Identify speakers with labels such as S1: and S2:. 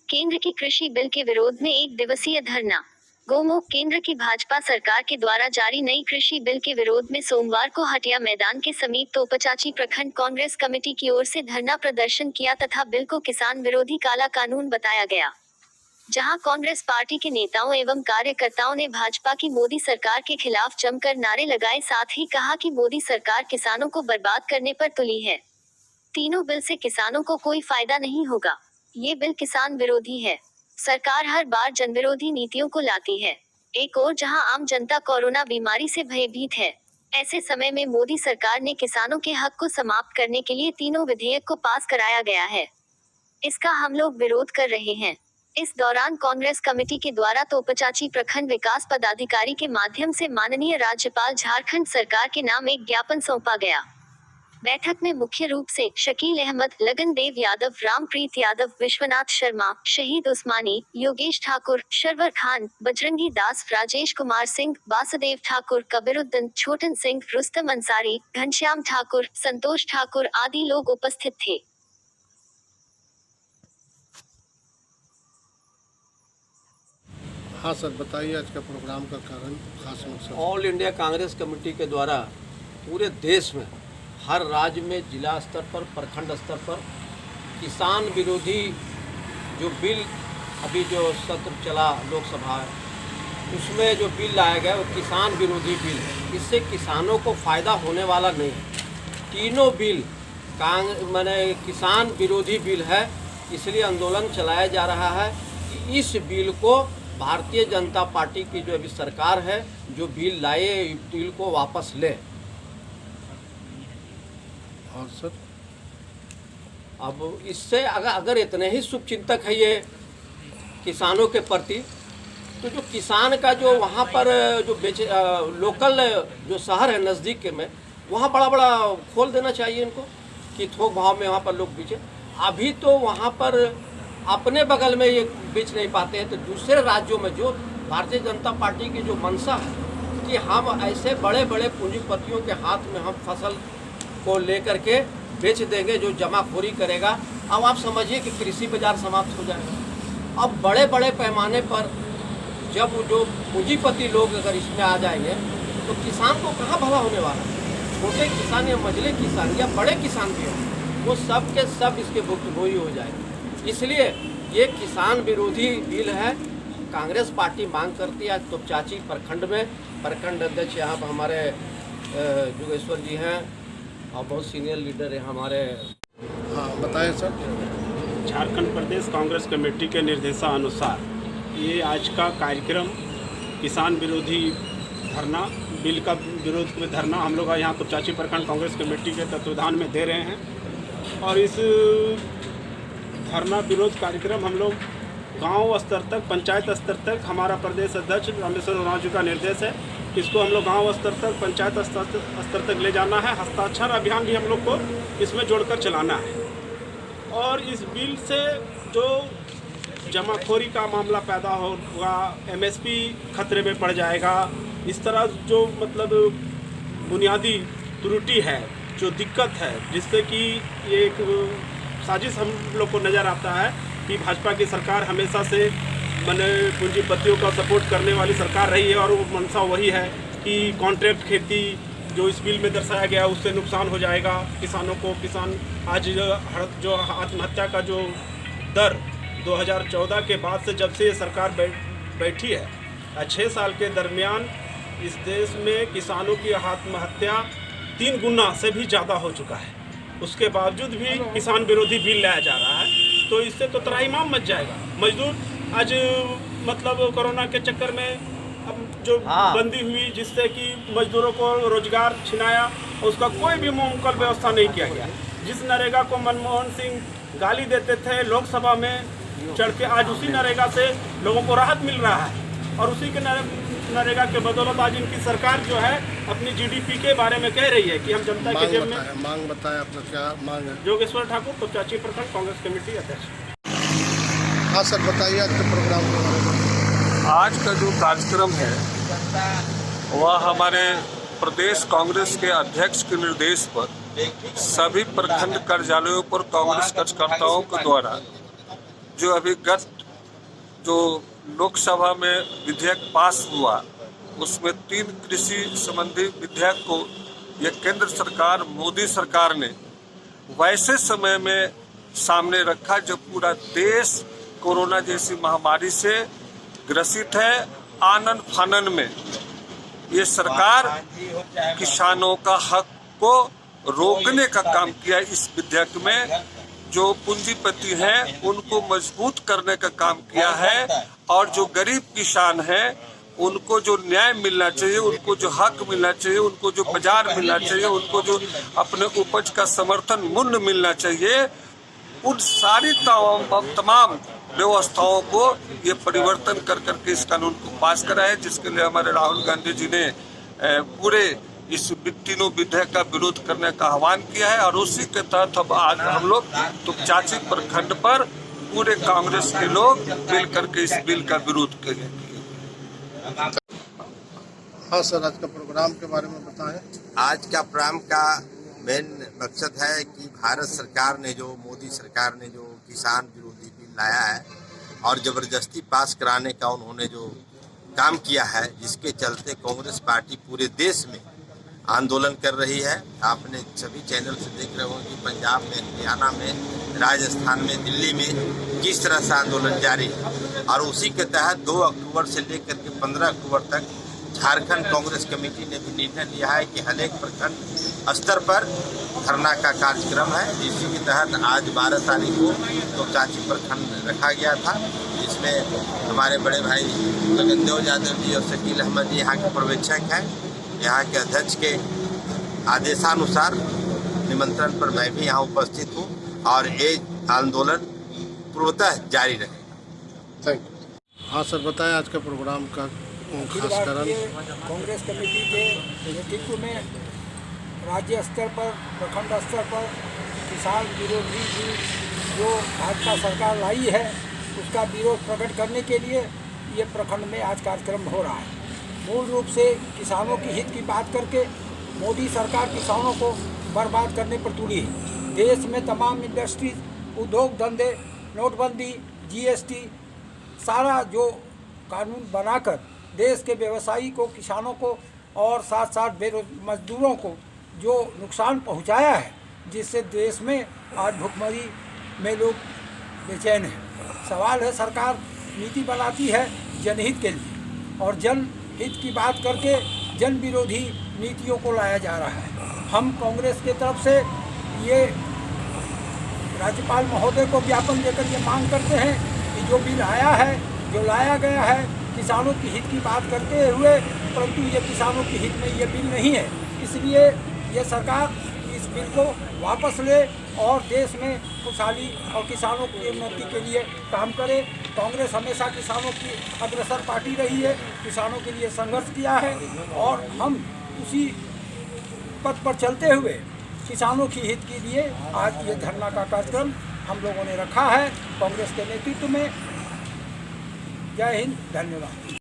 S1: केंद्र की कृषि बिल के विरोध में 1 दिवसीय धरना। गोमुख केंद्र की भाजपा सरकार के द्वारा जारी नई कृषि बिल के विरोध में सोमवार को हटिया मैदान के समीप तोपचांची प्रखंड कांग्रेस कमेटी की ओर से धरना प्रदर्शन किया तथा बिल को किसान विरोधी काला कानून बताया गया। जहां कांग्रेस पार्टी के नेताओं एवं कार्यकर्ताओं ने भाजपा की मोदी सरकार के खिलाफ जमकर नारे लगाए, साथ ही कहा कि मोदी सरकार किसानों को बर्बाद करने पर तुली है। तीनों बिल से किसानों को कोई फायदा नहीं होगा। ये बिल किसान विरोधी है। सरकार हर बार जनविरोधी नीतियों को लाती है। एक ओर जहां आम जनता कोरोना बीमारी से भयभीत है, ऐसे समय में मोदी सरकार ने किसानों के हक को समाप्त करने के लिए तीनों विधेयक को पास कराया गया है। इसका हम लोग विरोध कर रहे हैं। इस दौरान कांग्रेस कमेटी के द्वारा तोपचांची प्रखंड विकास पदाधिकारी के माध्यम से माननीय राज्यपाल झारखंड सरकार के नाम एक ज्ञापन सौंपा गया। बैठक में मुख्य रूप से शकील अहमद, लगन देव यादव, रामप्रीत यादव, विश्वनाथ शर्मा, शहीद उस्मानी, योगेश ठाकुर, शरवर खान, बजरंगी दास, राजेश कुमार सिंह, वासुदेव ठाकुर, कबीरुद्दीन, छोटन सिंह, रुस्तम अंसारी, घनश्याम ठाकुर, संतोष ठाकुर आदि लोग उपस्थित थे।
S2: हाँ सर, बताइए आज का प्रोग्राम का कारण, खास मकसद।
S3: ऑल इंडिया कांग्रेस कमेटी के द्वारा पूरे देश में हर राज्य में जिला स्तर पर, प्रखंड स्तर पर किसान विरोधी जो बिल अभी जो सत्र चला लोकसभा, उसमें जो बिल लाया गया वो किसान विरोधी बिल है। इससे किसानों को फ़ायदा होने वाला नहीं है। तीनों बिल माने किसान विरोधी बिल है। इसलिए आंदोलन चलाया जा रहा है कि इस बिल को भारतीय जनता पार्टी की जो अभी सरकार है, जो बिल लाए, बिल को वापस ले।
S2: और सर,
S3: अब इससे अगर इतने ही शुभचिंतक है ये किसानों के प्रति, तो जो किसान का जो वहाँ पर जो लोकल जो शहर है नज़दीक के में, वहाँ बड़ा बड़ा खोल देना चाहिए इनको कि थोक भाव में वहाँ पर लोग बेचें। अभी तो वहाँ पर अपने बगल में ये बेच नहीं पाते हैं, तो दूसरे राज्यों में जो भारतीय जनता पार्टी की जो मंशा है कि हम ऐसे बड़े बड़े पूंजीपतियों के हाथ में हम फसल को लेकर के बेच देंगे, जो जमाखोरी करेगा। अब आप समझिए कि कृषि बाजार समाप्त हो जाएगा। अब बड़े बड़े पैमाने पर जब जो पूंजीपति लोग अगर इसमें आ जाएंगे तो किसान को कहाँ भला होने वाला है। छोटे किसान या मझले किसान या बड़े किसान भी हों, वो सब के सब इसके भुक्तभोगी हो जाएंगे। इसलिए ये किसान विरोधी बिल है। कांग्रेस पार्टी मांग करती है आज तोपचांची प्रखंड में, प्रखंड अध्यक्ष यहाँ पर हमारे जोगेश्वर जी हैं और बहुत सीनियर लीडर है हमारे।
S2: हाँ बताएं सर।
S4: झारखंड प्रदेश कांग्रेस कमेटी के निर्देशानुसार ये आज का कार्यक्रम किसान विरोधी धरना, बिल का विरोध में धरना हम लोग यहाँ तोपचांची प्रखंड कांग्रेस कमेटी के तत्वाधान में दे रहे हैं। और इस धरना विरोध कार्यक्रम हम लोग गांव स्तर तक, पंचायत स्तर तक, हमारा प्रदेश अध्यक्ष रामेश्वर उरांव जी का निर्देश है, इसको हम लोग गांव स्तर तक, पंचायत स्तर तक ले जाना है। हस्ताक्षर अभियान भी हम लोग को इसमें जोड़कर चलाना है। और इस बिल से जो जमाखोरी का मामला पैदा होगा, एमएसपी खतरे में पड़ जाएगा, इस तरह जो मतलब बुनियादी त्रुटि है, जो दिक्कत है, जिससे कि ये एक साजिश हम लोग को नज़र आता है कि भाजपा की सरकार हमेशा से मैंने पूंजीपतियों का सपोर्ट करने वाली सरकार रही है। और वो मंशा वही है कि कॉन्ट्रैक्ट खेती जो इस बिल में दर्शाया गया उससे नुकसान हो जाएगा किसानों को। किसान आज जो आत्महत्या का जो दर 2014 के बाद से जब से ये सरकार बैठी है, 6 साल के दरमियान इस देश में किसानों की आत्महत्या 3 गुना से भी ज़्यादा हो चुका है। उसके बावजूद भी किसान विरोधी बिल लाया जा रहा है, तो इससे तो त्राहिमाम मच जाएगा। मजदूर आज मतलब कोरोना के चक्कर में अब जो बंदी हुई, जिससे कि मजदूरों को रोजगार छिनाया, उसका कोई भी मुमकिन व्यवस्था नहीं किया गया। जिस नरेगा को मनमोहन सिंह गाली देते थे लोकसभा में चढ़ के, आज उसी नरेगा से लोगों को राहत मिल रहा है। और उसी के नरेगा के बदौलत आज इनकी सरकार जो है अपनी जीडीपी के बारे में कह रही है कि हम जनता के जेब में।
S2: मांग बताएं, आपका क्या मांग है?
S4: जोगेश्वर ठाकुर, तोपचांची प्रखंड कांग्रेस कमेटी अध्यक्ष।
S2: हाँ सर, बताइए आज के प्रोग्राम के बारे में।
S5: आज का जो कार्यक्रम है वह हमारे प्रदेश कांग्रेस के अध्यक्ष के निर्देश पर सभी प्रखंड कार्यालयों पर कांग्रेस कार्यकर्ताओं के द्वारा जो अभी गत जो लोकसभा में विधेयक पास हुआ उसमें 3 कृषि संबंधी विधेयक को ये केंद्र सरकार, मोदी सरकार ने वैसे समय में सामने रखा जब पूरा देश कोरोना जैसी महामारी से ग्रसित है। आनन फानन में ये सरकार किसानों का हक को रोकने का काम किया। इस विधेयक में जो पूंजीपति हैं उनको मजबूत करने का काम किया है और जो गरीब किसान हैं उनको जो न्याय मिलना चाहिए, उनको जो हक मिलना चाहिए, उनको जो बाजार मिलना चाहिए, उनको जो अपने उपज का समर्थन मूल्य मिलना चाहिए, उन सारी तमाम व्यवस्थाओं को ये परिवर्तन कर करके इस कानून को पास करा है, जिसके लिए हमारे राहुल गांधी जी ने पूरे इस तीनों विधेयक का विरोध करने का आह्वान किया है। और उसी के तहत अब आज हम लोग तुपचाची प्रखंड पर पूरे कांग्रेस के लोग मिल करके इस बिल का विरोध किए।
S2: हाँ सर, आज का प्रोग्राम के बारे में बताएं।
S6: आज का प्रोग्राम का मेन मकसद है कि भारत सरकार ने जो, मोदी सरकार ने जो किसान विरोधी बिल लाया है और ज़बरदस्ती पास कराने का उन्होंने जो काम किया है, जिसके चलते कांग्रेस पार्टी पूरे देश में आंदोलन कर रही है। आपने सभी चैनल से देख रहे होंगे कि पंजाब में, हरियाणा में, राजस्थान में, दिल्ली में किस तरह से आंदोलन जारी है। और उसी के तहत 2 अक्टूबर से लेकर के 15 अक्टूबर तक झारखंड कांग्रेस कमेटी ने भी निर्णय लिया है कि हर एक प्रखंड स्तर पर धरना का कार्यक्रम है, जिसके के तहत आज 12 तारीख को तुपचाची प्रखंड रखा गया था, जिसमें हमारे बड़े भाई गगनदेव यादव जी और शकील अहमद जी यहाँ के पर्यवेक्षक हैं। यहाँ के अध्यक्ष के आदेशानुसार निमंत्रण पर मैं भी यहाँ उपस्थित हूँ और ये आंदोलन पूर्वतः जारी रहेगा।
S2: Thank you. हाँ सर, बताएं आज का प्रोग्राम का खास कारण।
S7: कांग्रेस कमेटी के नेतृत्व में राज्य स्तर पर, प्रखंड स्तर पर किसान विरोधी बिल जो भाजपा सरकार लाई है उसका विरोध प्रकट करने के लिए ये प्रखंड में आज कार्यक्रम हो रहा है। मूल रूप से किसानों की हित की बात करके मोदी सरकार किसानों को बर्बाद करने पर तुली है। देश में तमाम इंडस्ट्रीज, उद्योग धंधे, नोटबंदी, जीएसटी, सारा जो कानून बनाकर देश के व्यवसायी को, किसानों को और साथ साथ मजदूरों को जो नुकसान पहुंचाया है, जिससे देश में आज भुखमरी में लोग बेचैन हैं। सवाल है, सरकार नीति बनाती है जनहित के लिए और जनहित की बात करके जन विरोधी नीतियों को लाया जा रहा है। हम कांग्रेस के तरफ से ये राज्यपाल महोदय को ज्ञापन देकर ये मांग करते हैं कि जो बिल आया है, जो लाया गया है किसानों की हित की बात करते हुए, परंतु ये किसानों की हित में ये बिल नहीं है। इसलिए ये सरकार इस बिल को वापस ले और देश में खुशहाली और किसानों की उन्नति के लिए काम करे। कांग्रेस हमेशा किसानों की अग्रसर पार्टी रही है, किसानों के लिए संघर्ष किया है और हम उसी पथ पर चलते हुए किसानों की हित के लिए आज ये धरना का कार्यक्रम हम लोगों ने रखा है कांग्रेस के नेतृत्व में। जय हिंद, धन्यवाद।